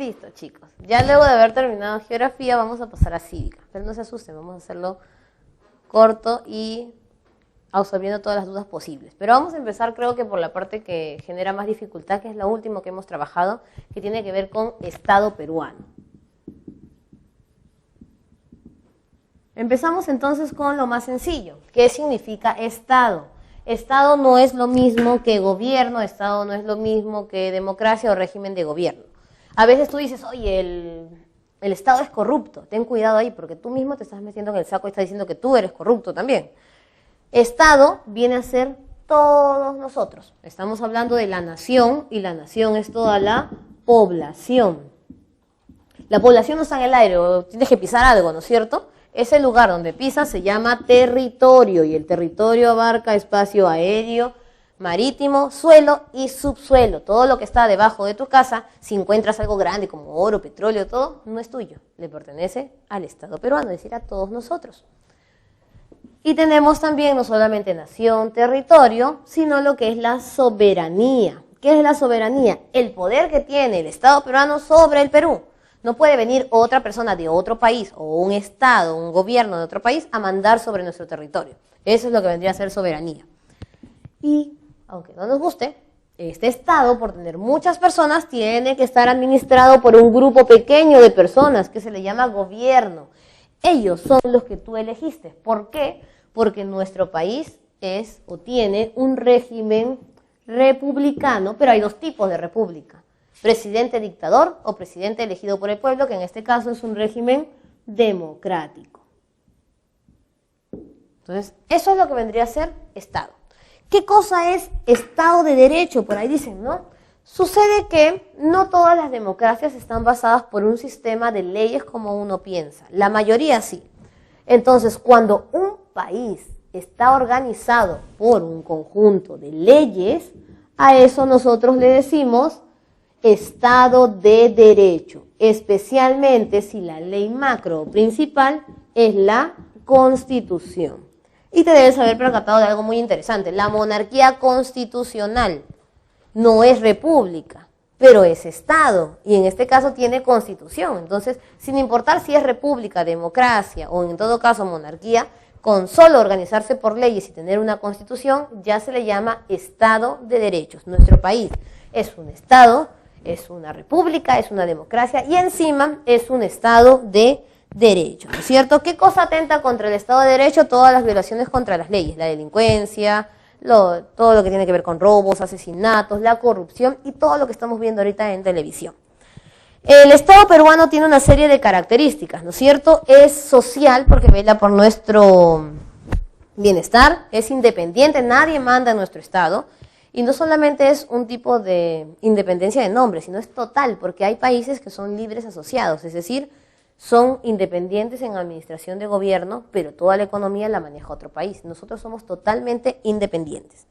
Listo, chicos. Ya luego de haber terminado geografía vamos a pasar a cívica. Pero no se asusten, vamos a hacerlo corto y absorbiendo todas las dudas posibles. Pero vamos a empezar, creo que por la parte que genera más dificultad, que es la última que hemos trabajado, que tiene que ver con Estado peruano. Empezamos entonces con lo más sencillo. ¿Qué significa Estado? Estado no es lo mismo que gobierno, Estado no es lo mismo que democracia o régimen de gobierno. A veces tú dices, oye, el Estado es corrupto, ten cuidado ahí, porque tú mismo te estás metiendo en el saco y estás diciendo que tú eres corrupto también. Estado viene a ser todos nosotros. Estamos hablando de la nación, y la nación es toda la población. La población no está en el aire, o tienes que pisar algo, ¿no es cierto? Ese lugar donde pisas se llama territorio, y el territorio abarca espacio aéreo, marítimo, suelo y subsuelo. Todo lo que está debajo de tu casa, si encuentras algo grande como oro, petróleo, todo, no es tuyo. Le pertenece al Estado peruano, es decir, a todos nosotros. Y tenemos también no solamente nación, territorio, sino lo que es la soberanía. ¿Qué es la soberanía? El poder que tiene el Estado peruano sobre el Perú. No puede venir otra persona de otro país o un Estado, un gobierno de otro país a mandar sobre nuestro territorio. Eso es lo que vendría a ser soberanía. Y, aunque no nos guste, este Estado, por tener muchas personas, tiene que estar administrado por un grupo pequeño de personas que se le llama gobierno. Ellos son los que tú elegiste. ¿Por qué? Porque nuestro país es o tiene un régimen republicano, pero hay dos tipos de república. Presidente dictador o presidente elegido por el pueblo, que en este caso es un régimen democrático. Entonces, eso es lo que vendría a ser Estado. ¿Qué cosa es Estado de Derecho? Por ahí dicen, ¿no? Sucede que no todas las democracias están basadas por un sistema de leyes como uno piensa. La mayoría sí. Entonces, cuando un país está organizado por un conjunto de leyes, a eso nosotros le decimos Estado de Derecho, especialmente si la ley macro o principal es la Constitución. Y te debes haber percatado de algo muy interesante. La monarquía constitucional no es república, pero es Estado, y en este caso tiene Constitución. Entonces, sin importar si es república, democracia o en todo caso monarquía, con solo organizarse por leyes y tener una Constitución, ya se le llama Estado de Derechos. Nuestro país es un Estado, es una república, es una democracia y encima es un Estado de Derecho, ¿no es cierto? ¿Qué cosa atenta contra el Estado de Derecho? Todas las violaciones contra las leyes, la delincuencia, todo lo que tiene que ver con robos, asesinatos, la corrupción y todo lo que estamos viendo ahorita en televisión. El Estado peruano tiene una serie de características, ¿no es cierto? Es social porque vela por nuestro bienestar, es independiente, nadie manda en nuestro Estado. Y no solamente es un tipo de independencia de nombre, sino es total, porque hay países que son libres asociados, es decir, son independientes en administración de gobierno, pero toda la economía la maneja otro país. Nosotros somos totalmente independientes.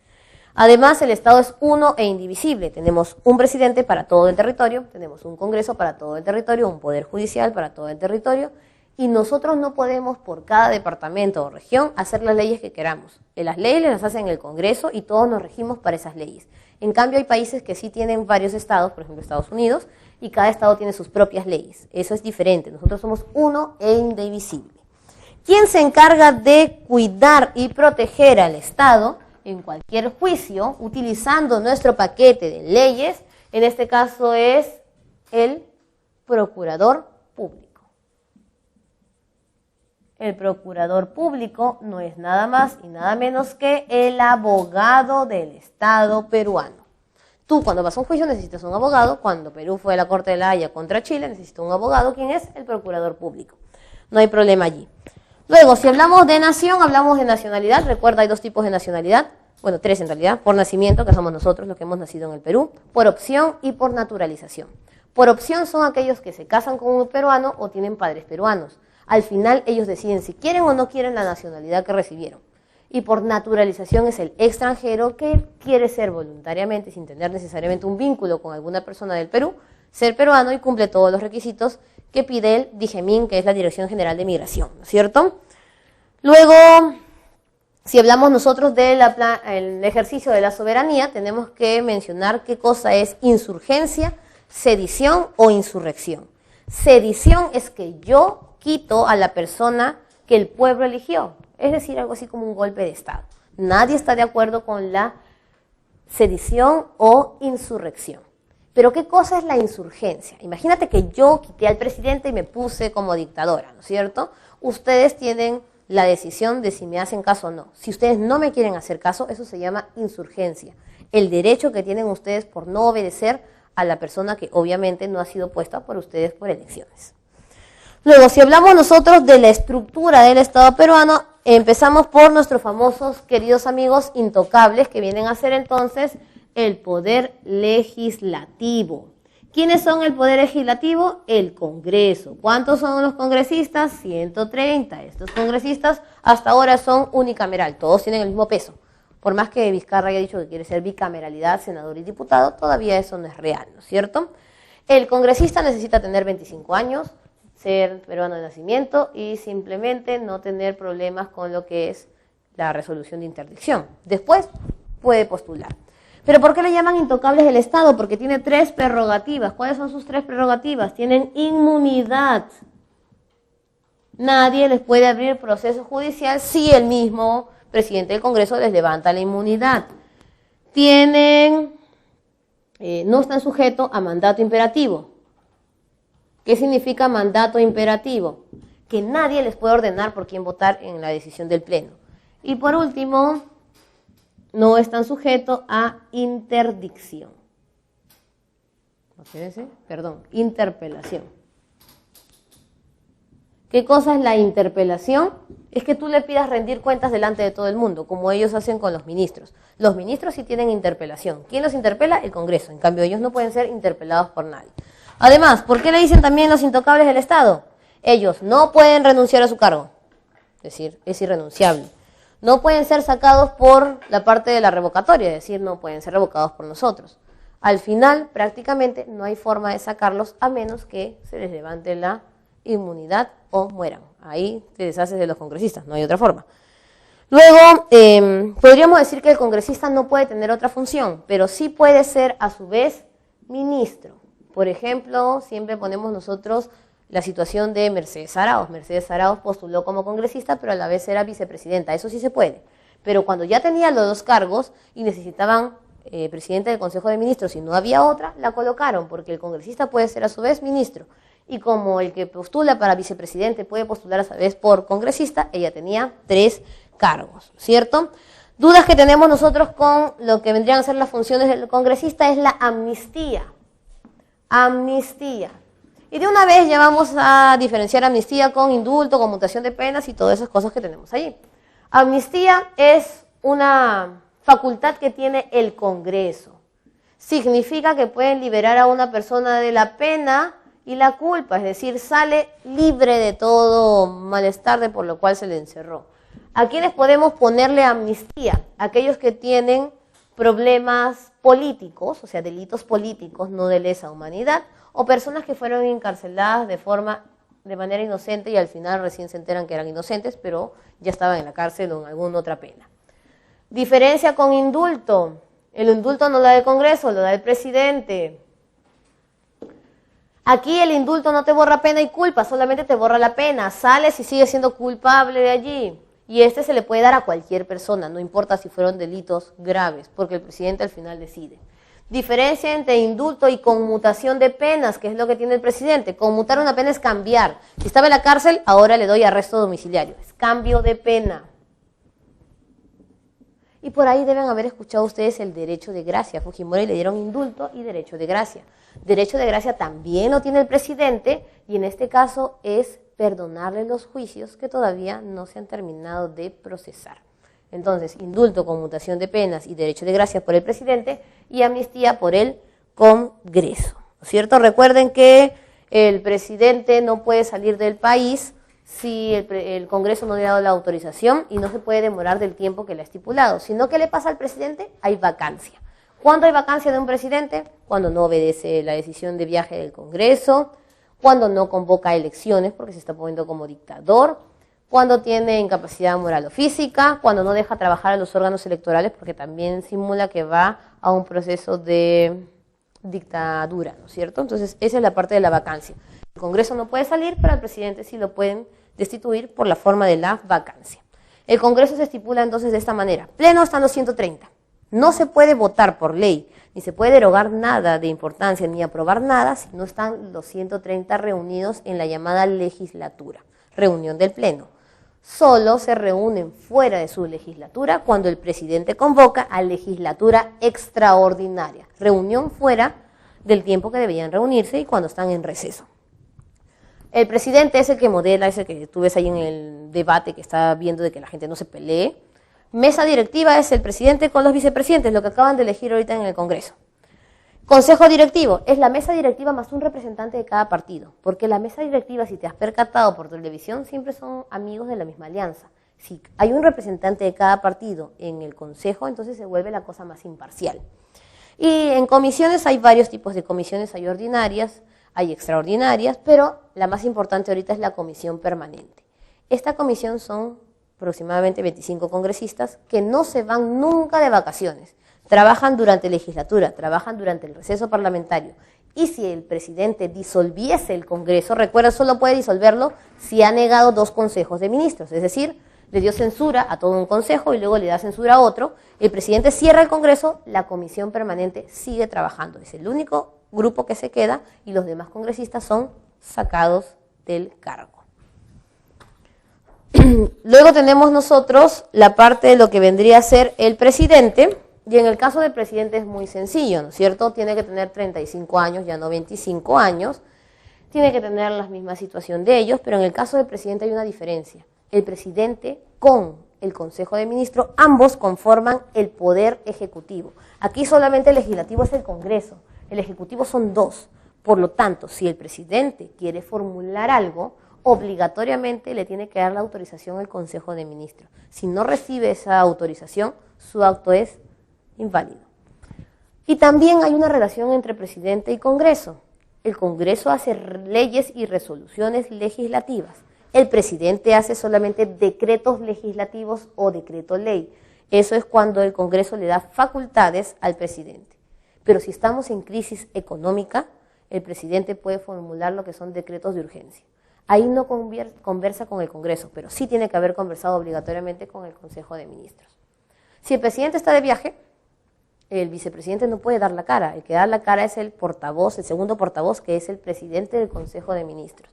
Además, el Estado es uno e indivisible. Tenemos un presidente para todo el territorio, tenemos un Congreso para todo el territorio, un Poder Judicial para todo el territorio, y nosotros no podemos por cada departamento o región hacer las leyes que queramos. Las leyes las hacen el Congreso y todos nos regimos para esas leyes. En cambio hay países que sí tienen varios estados, por ejemplo Estados Unidos, y cada estado tiene sus propias leyes. Eso es diferente, nosotros somos uno e indivisible. ¿Quién se encarga de cuidar y proteger al Estado en cualquier juicio utilizando nuestro paquete de leyes? En este caso es el Procurador Público. El procurador público no es nada más y nada menos que el abogado del Estado peruano. Tú cuando vas a un juicio necesitas un abogado, cuando Perú fue a la Corte de la Haya contra Chile necesita un abogado, ¿quién es? El procurador público. No hay problema allí. Luego, si hablamos de nación, hablamos de nacionalidad. Recuerda, hay dos tipos de nacionalidad, bueno, tres en realidad, por nacimiento, que somos nosotros los que hemos nacido en el Perú, por opción y por naturalización. Por opción son aquellos que se casan con un peruano o tienen padres peruanos. Al final ellos deciden si quieren o no quieren la nacionalidad que recibieron. Y por naturalización es el extranjero que quiere ser voluntariamente, sin tener necesariamente un vínculo con alguna persona del Perú, ser peruano y cumple todos los requisitos que pide el DIGEMIN, que es la Dirección General de Migración, ¿no es cierto? Luego, si hablamos nosotros del ejercicio de la soberanía, tenemos que mencionar qué cosa es insurgencia, sedición o insurrección. Sedición es que yo quito a la persona que el pueblo eligió, es decir, algo así como un golpe de Estado. Nadie está de acuerdo con la sedición o insurrección. Pero ¿qué cosa es la insurgencia? Imagínate que yo quité al presidente y me puse como dictadora, ¿no es cierto? Ustedes tienen la decisión de si me hacen caso o no. Si ustedes no me quieren hacer caso, eso se llama insurgencia. El derecho que tienen ustedes por no obedecer a la persona que obviamente no ha sido puesta por ustedes por elecciones. Luego, si hablamos nosotros de la estructura del Estado peruano, empezamos por nuestros famosos queridos amigos intocables, que vienen a ser entonces el poder legislativo. ¿Quiénes son el poder legislativo? El Congreso. ¿Cuántos son los congresistas? 130. Estos congresistas hasta ahora son unicameral, todos tienen el mismo peso. Por más que Vizcarra haya dicho que quiere ser bicameralidad, senador y diputado, todavía eso no es real, ¿no es cierto? El congresista necesita tener 25 años, ser peruano de nacimiento y simplemente no tener problemas con lo que es la resolución de interdicción. Después puede postular. ¿Pero por qué le llaman intocables del Estado? Porque tiene 3 prerrogativas. ¿Cuáles son sus 3 prerrogativas? Tienen inmunidad. Nadie les puede abrir proceso judicial si el mismo presidente del Congreso les levanta la inmunidad. Tienen, no están sujetos a mandato imperativo. ¿Qué significa mandato imperativo? Que nadie les puede ordenar por quién votar en la decisión del Pleno. Y por último, no están sujetos a interdicción. Interpelación. ¿Qué cosa es la interpelación? Es que tú le pidas rendir cuentas delante de todo el mundo, como ellos hacen con los ministros. Los ministros sí tienen interpelación. ¿Quién los interpela? El Congreso. En cambio, ellos no pueden ser interpelados por nadie. Además, ¿por qué le dicen también los intocables del Estado? Ellos no pueden renunciar a su cargo. Es decir, es irrenunciable. No pueden ser sacados por la parte de la revocatoria, es decir, no pueden ser revocados por nosotros. Al final, prácticamente, no hay forma de sacarlos a menos que se les levante la inmunidad o mueran. Ahí te deshaces de los congresistas, no hay otra forma. Luego, podríamos decir que el congresista no puede tener otra función, pero sí puede ser a su vez ministro. Por ejemplo, siempre ponemos nosotros la situación de Mercedes Arauz. Mercedes Arauz postuló como congresista, pero a la vez era vicepresidenta. Eso sí se puede. Pero cuando ya tenía los 2 cargos y necesitaban presidente del Consejo de Ministros y no había otra, la colocaron, porque el congresista puede ser a su vez ministro. Y como el que postula para vicepresidente puede postular a su vez por congresista, ella tenía 3 cargos, ¿cierto? Dudas que tenemos nosotros con lo que vendrían a ser las funciones del congresista es la amnistía. Amnistía. Y de una vez ya vamos a diferenciar amnistía con indulto, conmutación de penas y todas esas cosas que tenemos allí. Amnistía es una facultad que tiene el Congreso. Significa que pueden liberar a una persona de la pena y la culpa, es decir, sale libre de todo malestar de por lo cual se le encerró. ¿A quiénes podemos ponerle amnistía? Aquellos que tienen problemas políticos, o sea, delitos políticos, no de lesa humanidad, o personas que fueron encarceladas de manera inocente y al final recién se enteran que eran inocentes, pero ya estaban en la cárcel o en alguna otra pena. Diferencia con indulto. El indulto no lo da el Congreso, lo da el presidente. Aquí el indulto no te borra pena y culpa, solamente te borra la pena. Sales y sigues siendo culpable de allí. Y se le puede dar a cualquier persona, no importa si fueron delitos graves, porque el presidente al final decide. Diferencia entre indulto y conmutación de penas, que es lo que tiene el presidente. Conmutar una pena es cambiar. Si estaba en la cárcel, ahora le doy arresto domiciliario. Es cambio de pena. Y por ahí deben haber escuchado ustedes el derecho de gracia. A Fujimori le dieron indulto y derecho de gracia. Derecho de gracia también lo tiene el presidente y en este caso es perdonarle los juicios que todavía no se han terminado de procesar. Entonces, indulto, conmutación de penas y derecho de gracia por el presidente y amnistía por el Congreso, ¿no es cierto? Recuerden que el presidente no puede salir del país si el Congreso no le ha dado la autorización y no se puede demorar del tiempo que le ha estipulado. Sino, ¿qué le pasa al presidente? Hay vacancia. ¿Cuándo hay vacancia de un presidente? Cuando no obedece la decisión de viaje del Congreso, cuando no convoca elecciones porque se está poniendo como dictador, cuando tiene incapacidad moral o física, cuando no deja trabajar a los órganos electorales porque también simula que va a un proceso de dictadura, ¿no es cierto? Entonces, esa es la parte de la vacancia. El Congreso no puede salir, pero al presidente sí lo pueden destituir por la forma de la vacancia. El Congreso se estipula entonces de esta manera. Pleno están los 130. No se puede votar por ley, ni se puede derogar nada de importancia, ni aprobar nada si no están los 130 reunidos en la llamada legislatura, reunión del Pleno. Solo se reúnen fuera de su legislatura cuando el presidente convoca a legislatura extraordinaria, reunión fuera del tiempo que deberían reunirse y cuando están en receso. El presidente es el que modela, ese que tú ves ahí en el debate que está viendo de que la gente no se pelee. Mesa directiva es el presidente con los vicepresidentes, lo que acaban de elegir ahorita en el Congreso. Consejo directivo es la mesa directiva más un representante de cada partido, porque la mesa directiva, si te has percatado por televisión, siempre son amigos de la misma alianza. Si hay un representante de cada partido en el consejo, entonces se vuelve la cosa más imparcial. Y en comisiones hay varios tipos de comisiones, hay ordinarias, hay extraordinarias, pero la más importante ahorita es la comisión permanente. Esta comisión son aproximadamente 25 congresistas que no se van nunca de vacaciones. Trabajan durante legislatura, trabajan durante el receso parlamentario. Y si el presidente disolviese el Congreso, recuerda, solo puede disolverlo si ha negado 2 consejos de ministros. Es decir, le dio censura a todo un consejo y luego le da censura a otro. El presidente cierra el Congreso, la comisión permanente sigue trabajando. Es el único grupo que se queda y los demás congresistas son sacados del cargo. Luego tenemos nosotros la parte de lo que vendría a ser el presidente. Y en el caso del presidente es muy sencillo, ¿no es cierto? Tiene que tener 35 años, ya no 25 años. Tiene que tener la misma situación de ellos, pero en el caso del presidente hay una diferencia. El presidente con el Consejo de Ministros, ambos conforman el poder ejecutivo. Aquí solamente el legislativo es el Congreso, el ejecutivo son 2. Por lo tanto, si el presidente quiere formular algo, obligatoriamente le tiene que dar la autorización al Consejo de Ministros. Si no recibe esa autorización, su acto es inválido. Y también hay una relación entre presidente y Congreso. El Congreso hace leyes y resoluciones legislativas. El presidente hace solamente decretos legislativos o decreto ley. Eso es cuando el Congreso le da facultades al presidente. Pero si estamos en crisis económica, el presidente puede formular lo que son decretos de urgencia. Ahí no conversa con el Congreso, pero sí tiene que haber conversado obligatoriamente con el Consejo de Ministros. Si el presidente está de viaje, el vicepresidente no puede dar la cara. El que da la cara es el portavoz, el segundo portavoz, que es el presidente del Consejo de Ministros.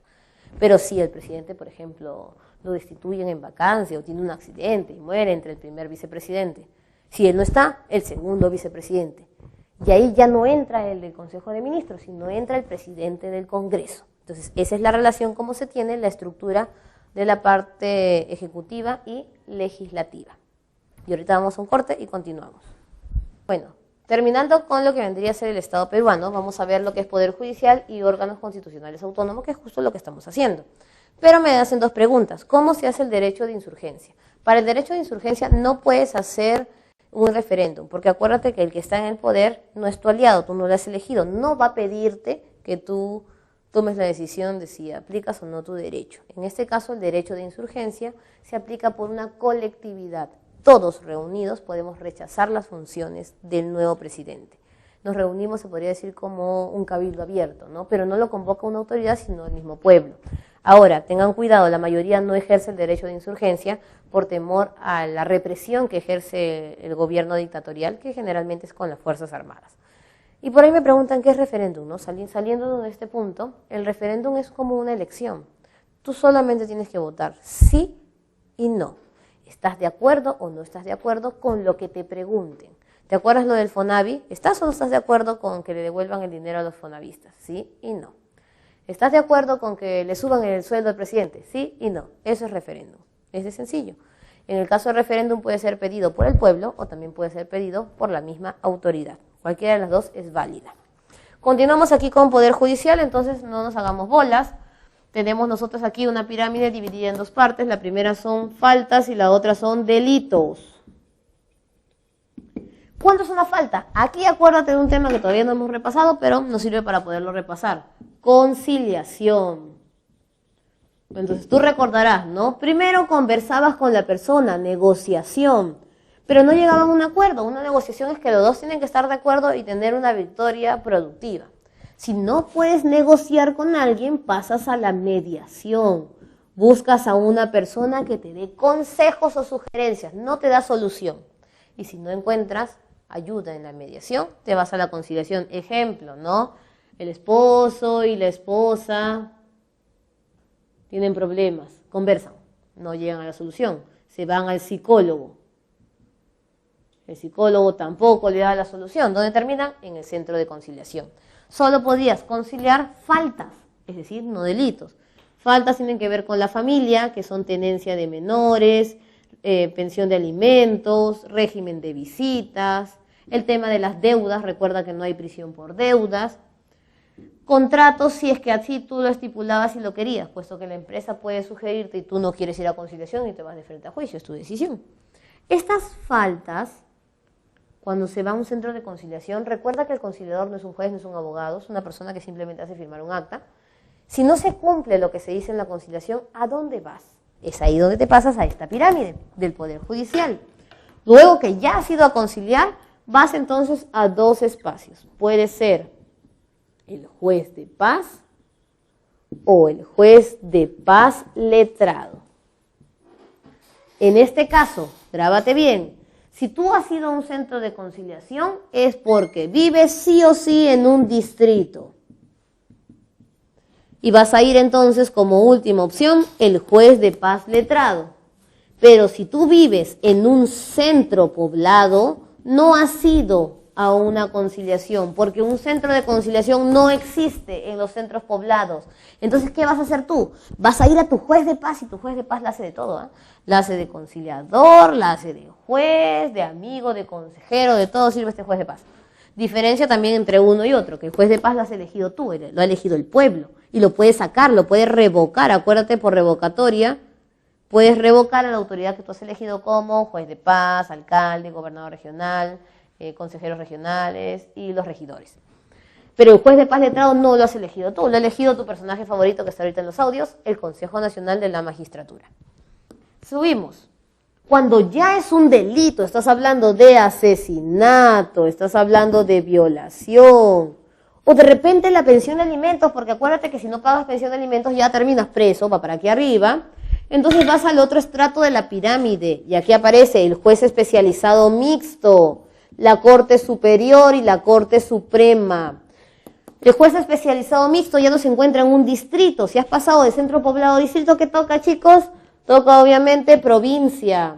Pero si el presidente, por ejemplo, lo destituyen en vacancia o tiene un accidente y muere entre el primer vicepresidente, si él no está, el segundo vicepresidente. Y ahí ya no entra el del Consejo de Ministros, sino entra el presidente del Congreso. Entonces, esa es la relación como se tiene la estructura de la parte ejecutiva y legislativa. Y ahorita vamos a un corte y continuamos. Bueno, terminando con lo que vendría a ser el Estado peruano, vamos a ver lo que es Poder Judicial y órganos constitucionales autónomos, que es justo lo que estamos haciendo. Pero me hacen 2 preguntas. ¿Cómo se hace el derecho de insurgencia? Para el derecho de insurgencia no puedes hacer un referéndum, porque acuérdate que el que está en el poder no es tu aliado, tú no lo has elegido, no va a pedirte que tú tomes la decisión de si aplicas o no tu derecho. En este caso, el derecho de insurgencia se aplica por una colectividad. Todos reunidos podemos rechazar las funciones del nuevo presidente. Nos reunimos, se podría decir, como un cabildo abierto, ¿no? Pero no lo convoca una autoridad, sino el mismo pueblo. Ahora, tengan cuidado, la mayoría no ejerce el derecho de insurgencia por temor a la represión que ejerce el gobierno dictatorial, que generalmente es con las Fuerzas Armadas. Y por ahí me preguntan qué es referéndum, ¿no? Saliendo de este punto, el referéndum es como una elección. Tú solamente tienes que votar sí y no. ¿Estás de acuerdo o no estás de acuerdo con lo que te pregunten? ¿Te acuerdas lo del Fonavi? ¿Estás o no estás de acuerdo con que le devuelvan el dinero a los fonavistas? Sí y no. ¿Estás de acuerdo con que le suban el sueldo al presidente? Sí y no. Eso es referéndum. Es de sencillo. En el caso del referéndum puede ser pedido por el pueblo o también puede ser pedido por la misma autoridad. Cualquiera de las dos es válida. Continuamos aquí con Poder Judicial, entonces no nos hagamos bolas. Tenemos nosotros aquí una pirámide dividida en 2 partes. La primera son faltas y la otra son delitos. ¿Cuándo es una falta? Aquí acuérdate de un tema que todavía no hemos repasado, pero nos sirve para poderlo repasar. Conciliación. Entonces tú recordarás, ¿no? Primero conversabas con la persona, negociación. pero no llegaban a un acuerdo. Una negociación es que los dos tienen que estar de acuerdo y tener una victoria productiva. Si no puedes negociar con alguien, pasas a la mediación. Buscas a una persona que te dé consejos o sugerencias, no te da solución. Y si no encuentras ayuda en la mediación, te vas a la conciliación. Ejemplo, ¿no? El esposo y la esposa tienen problemas, conversan, no llegan a la solución, se van al psicólogo. El psicólogo tampoco le da la solución. ¿Dónde terminan? En el centro de conciliación. Solo podías conciliar faltas, es decir, no delitos. Faltas tienen que ver con la familia, que son tenencia de menores, pensión de alimentos, régimen de visitas, el tema de las deudas, recuerda que no hay prisión por deudas, contratos si es que así tú lo estipulabas y lo querías, puesto que la empresa puede sugerirte y tú no quieres ir a conciliación y te vas de frente a juicio, es tu decisión. Estas faltas, cuando se va a un centro de conciliación, recuerda que el conciliador no es un juez, no es un abogado, es una persona que simplemente hace firmar un acta. Si no se cumple lo que se dice en la conciliación, ¿a dónde vas? Es ahí donde te pasas a esta pirámide del Poder Judicial. Luego que ya has ido a conciliar, vas entonces a dos espacios. Puede ser el juez de paz o el juez de paz letrado. En este caso, grábate bien, si tú has ido a un centro de conciliación es porque vives sí o sí en un distrito. Y vas a ir entonces como última opción el juez de paz letrado. Pero si tú vives en un centro poblado, no has ido a una conciliación, porque un centro de conciliación no existe en los centros poblados. Entonces, ¿qué vas a hacer tú? Vas a ir a tu juez de paz, y tu juez de paz la hace de todo, ¿eh? La hace de conciliador, la hace de juez, de amigo, de consejero, de todo sirve este juez de paz. Diferencia también entre uno y otro, que el juez de paz lo has elegido tú, lo ha elegido el pueblo, y lo puedes sacar, lo puedes revocar, acuérdate, por revocatoria, puedes revocar a la autoridad que tú has elegido como juez de paz, alcalde, gobernador regional, consejeros regionales y los regidores. Pero el juez de paz letrado no lo has elegido tú, lo ha elegido tu personaje favorito que está ahorita en los audios, el Consejo Nacional de la Magistratura. Subimos. Cuando ya es un delito, estás hablando de asesinato, estás hablando de violación, o de repente la pensión de alimentos, porque acuérdate que si no pagas pensión de alimentos ya terminas preso, va para aquí arriba, entonces vas al otro estrato de la pirámide, y aquí aparece el juez especializado mixto, la Corte Superior y la Corte Suprema. El juez especializado mixto ya no se encuentra en un distrito. Si has pasado de centro poblado a distrito, ¿qué toca, chicos? Toca obviamente provincia.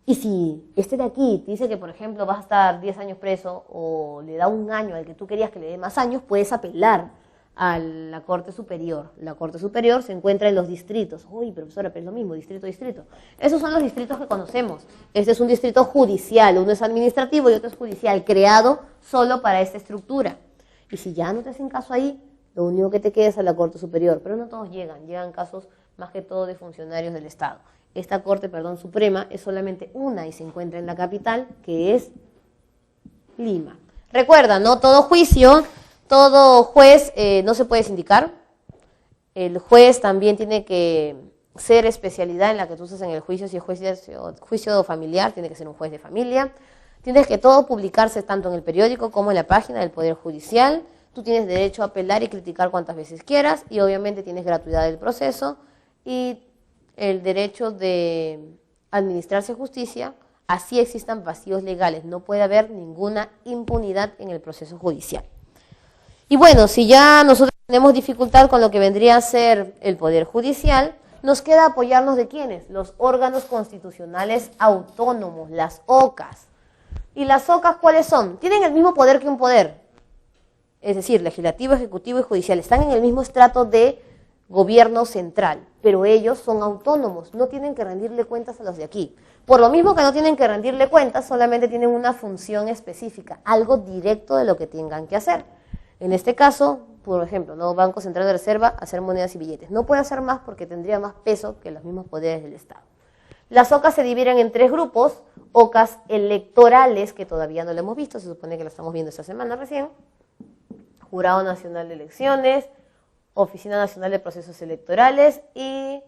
Y si este de aquí te dice que, por ejemplo, vas a estar 10 años preso o le da un año al que tú querías que le dé más años, puedes apelar a la Corte Superior. La Corte Superior se encuentra en los distritos. Uy, profesora, pero es lo mismo, distrito, distrito. Esos son los distritos que conocemos. Este es un distrito judicial, uno es administrativo y otro es judicial, creado solo para esta estructura. Y si ya no te hacen caso ahí, lo único que te queda es a la Corte Superior. Pero no todos llegan casos más que todo de funcionarios del Estado. Esta Corte, Suprema es solamente una y se encuentra en la capital, que es Lima. Recuerda, no todo juicio, todo juez no se puede sindicar. El juez también tiene que ser especialidad en la que tú estás en el juicio. Si es juicio familiar, tiene que ser un juez de familia. Tienes que todo publicarse tanto en el periódico como en la página del Poder Judicial. Tú tienes derecho a apelar y criticar cuantas veces quieras y obviamente tienes gratuidad del proceso y el derecho de administrarse justicia, así existan vacíos legales. No puede haber ninguna impunidad en el proceso judicial. Y bueno, si ya nosotros tenemos dificultad con lo que vendría a ser el Poder Judicial, nos queda apoyarnos de ¿quiénes? Los órganos constitucionales autónomos, las OCAs. ¿Y las OCAs cuáles son? Tienen el mismo poder que un poder, es decir, legislativo, ejecutivo y judicial. Están en el mismo estrato de gobierno central, pero ellos son autónomos, no tienen que rendirle cuentas a los de aquí. Por lo mismo que no tienen que rendirle cuentas, solamente tienen una función específica, algo directo de lo que tengan que hacer. En este caso, por ejemplo, ¿no? Banco Central de Reserva, hacer monedas y billetes. No puede hacer más porque tendría más peso que los mismos poderes del Estado. Las OCAs se dividen en tres grupos: OCAs electorales, que todavía no lo hemos visto, se supone que lo estamos viendo esta semana recién, Jurado Nacional de Elecciones, Oficina Nacional de Procesos Electorales y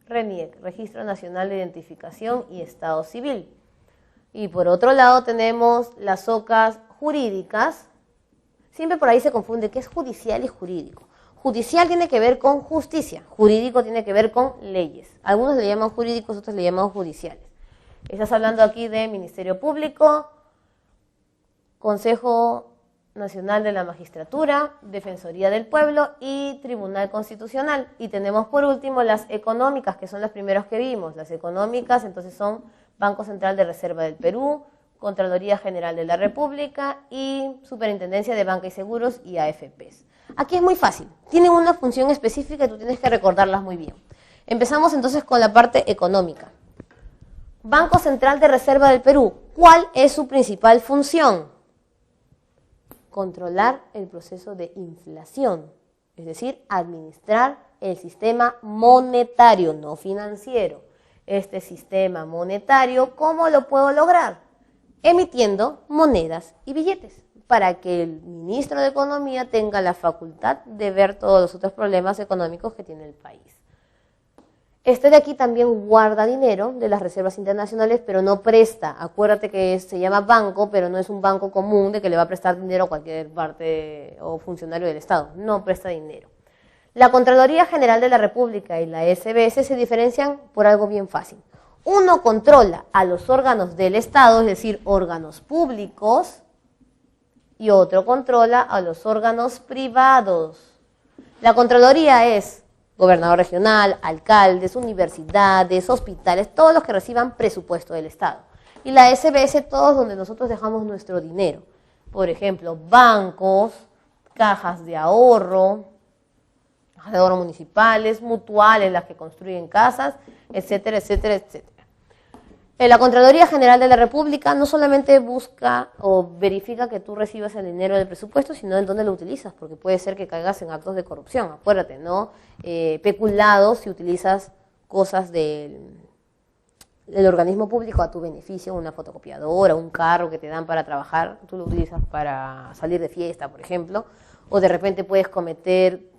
RENIEC, Registro Nacional de Identificación y Estado Civil. Y por otro lado tenemos las OCAs jurídicas. Siempre por ahí se confunde qué es judicial y jurídico. Judicial tiene que ver con justicia, jurídico tiene que ver con leyes. Algunos le llaman jurídicos, otros le llaman judiciales. Estás hablando aquí de Ministerio Público, Consejo Nacional de la Magistratura, Defensoría del Pueblo y Tribunal Constitucional. Y tenemos por último las económicas, que son las primeras que vimos. Las económicas entonces son Banco Central de Reserva del Perú, Contraloría General de la República y Superintendencia de Banca y Seguros y AFPs. Aquí es muy fácil, tienen una función específica y tú tienes que recordarlas muy bien. Empezamos entonces con la parte económica. Banco Central de Reserva del Perú, ¿cuál es su principal función? Controlar el proceso de inflación, es decir, administrar el sistema monetario, no financiero. Este sistema monetario, ¿cómo lo puedo lograr? Emitiendo monedas y billetes, para que el ministro de Economía tenga la facultad de ver todos los otros problemas económicos que tiene el país. Este de aquí también guarda dinero de las reservas internacionales, pero no presta. Acuérdate que se llama banco, pero no es un banco común de que le va a prestar dinero a cualquier parte o funcionario del Estado. No presta dinero. La Contraloría General de la República y la SBS se diferencian por algo bien fácil. Uno controla a los órganos del Estado, es decir, órganos públicos, y otro controla a los órganos privados. La Contraloría es gobernador regional, alcaldes, universidades, hospitales, todos los que reciban presupuesto del Estado. Y la SBS, todos donde nosotros dejamos nuestro dinero. Por ejemplo, bancos, cajas de ahorro municipales, mutuales, las que construyen casas, etcétera, etcétera, etcétera. La Contraloría General de la República no solamente busca o verifica que tú recibas el dinero del presupuesto, sino en dónde lo utilizas, porque puede ser que caigas en actos de corrupción, acuérdate, ¿no? Peculado si utilizas cosas del organismo público a tu beneficio, una fotocopiadora, un carro que te dan para trabajar, tú lo utilizas para salir de fiesta, por ejemplo, o de repente puedes cometer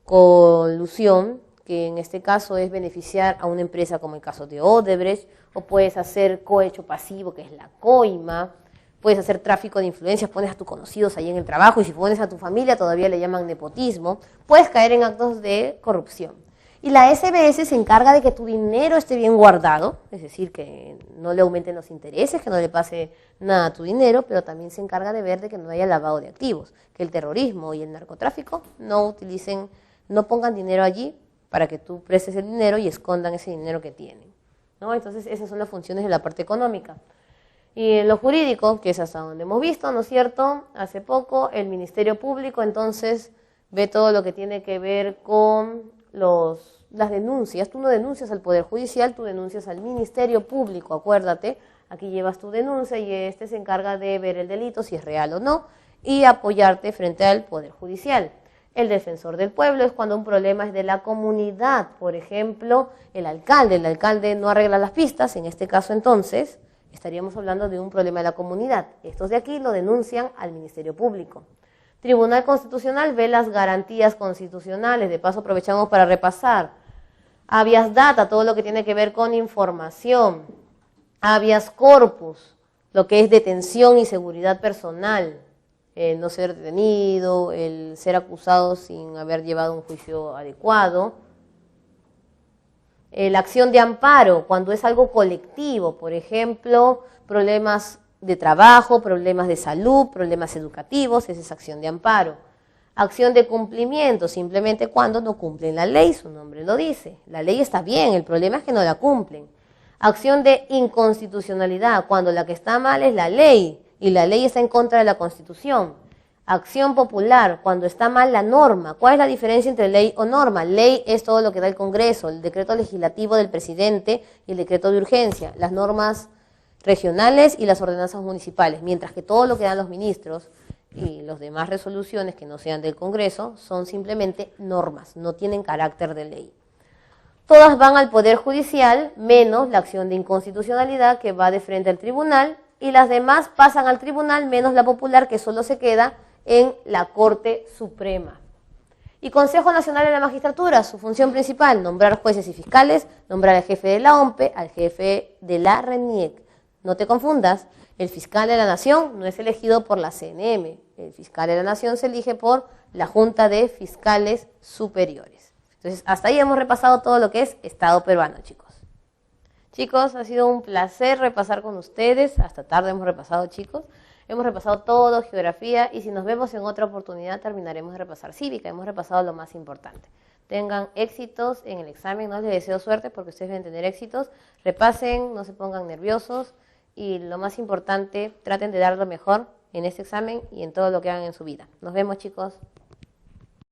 colusión, que en este caso es beneficiar a una empresa como el caso de Odebrecht, o puedes hacer cohecho pasivo, que es la coima, puedes hacer tráfico de influencias, pones a tus conocidos ahí en el trabajo, y si pones a tu familia todavía le llaman nepotismo, puedes caer en actos de corrupción. Y la SBS se encarga de que tu dinero esté bien guardado, es decir, que no le aumenten los intereses, que no le pase nada a tu dinero, pero también se encarga de ver de que no haya lavado de activos, que el terrorismo y el narcotráfico no pongan dinero allí para que tú prestes el dinero y escondan ese dinero que tienen, ¿no? Entonces esas son las funciones de la parte económica. Y en lo jurídico, que es hasta donde hemos visto, ¿no es cierto? Hace poco el Ministerio Público entonces ve todo lo que tiene que ver con las denuncias. Tú no denuncias al Poder Judicial, tú denuncias al Ministerio Público, acuérdate, aquí llevas tu denuncia y este se encarga de ver el delito, si es real o no, y apoyarte frente al Poder Judicial. El defensor del pueblo es cuando un problema es de la comunidad, por ejemplo, el alcalde no arregla las pistas, en este caso entonces estaríamos hablando de un problema de la comunidad. Estos de aquí lo denuncian al Ministerio Público. Tribunal Constitucional ve las garantías constitucionales, de paso aprovechamos para repasar. Habeas data, todo lo que tiene que ver con información. Habeas corpus, lo que es detención y seguridad personal. El no ser detenido, el ser acusado sin haber llevado un juicio adecuado. La acción de amparo, cuando es algo colectivo, por ejemplo, problemas de trabajo, problemas de salud, problemas educativos, esa es acción de amparo. Acción de cumplimiento, simplemente cuando no cumplen la ley, su nombre lo dice. La ley está bien, el problema es que no la cumplen. Acción de inconstitucionalidad, cuando la que está mal es la ley, y la ley está en contra de la Constitución. Acción popular, cuando está mal la norma. ¿Cuál es la diferencia entre ley o norma? Ley es todo lo que da el Congreso, el decreto legislativo del presidente y el decreto de urgencia, las normas regionales y las ordenanzas municipales, mientras que todo lo que dan los ministros y las demás resoluciones que no sean del Congreso son simplemente normas, no tienen carácter de ley. Todas van al Poder Judicial, menos la acción de inconstitucionalidad que va de frente al tribunal, y las demás pasan al tribunal, menos la popular que solo se queda en la Corte Suprema. Y Consejo Nacional de la Magistratura, su función principal, nombrar jueces y fiscales, nombrar al jefe de la OMPE, al jefe de la RENIEC. No te confundas, el fiscal de la Nación no es elegido por la CNM, el fiscal de la Nación se elige por la Junta de Fiscales Superiores. Entonces, hasta ahí hemos repasado todo lo que es Estado peruano, chicos. Chicos, ha sido un placer repasar con ustedes, hasta tarde hemos repasado, chicos. Hemos repasado todo, geografía, y si nos vemos en otra oportunidad terminaremos de repasar cívica. Hemos repasado lo más importante. Tengan éxitos en el examen, no les deseo suerte porque ustedes deben tener éxitos. Repasen, no se pongan nerviosos y lo más importante, traten de dar lo mejor en este examen y en todo lo que hagan en su vida. Nos vemos, chicos.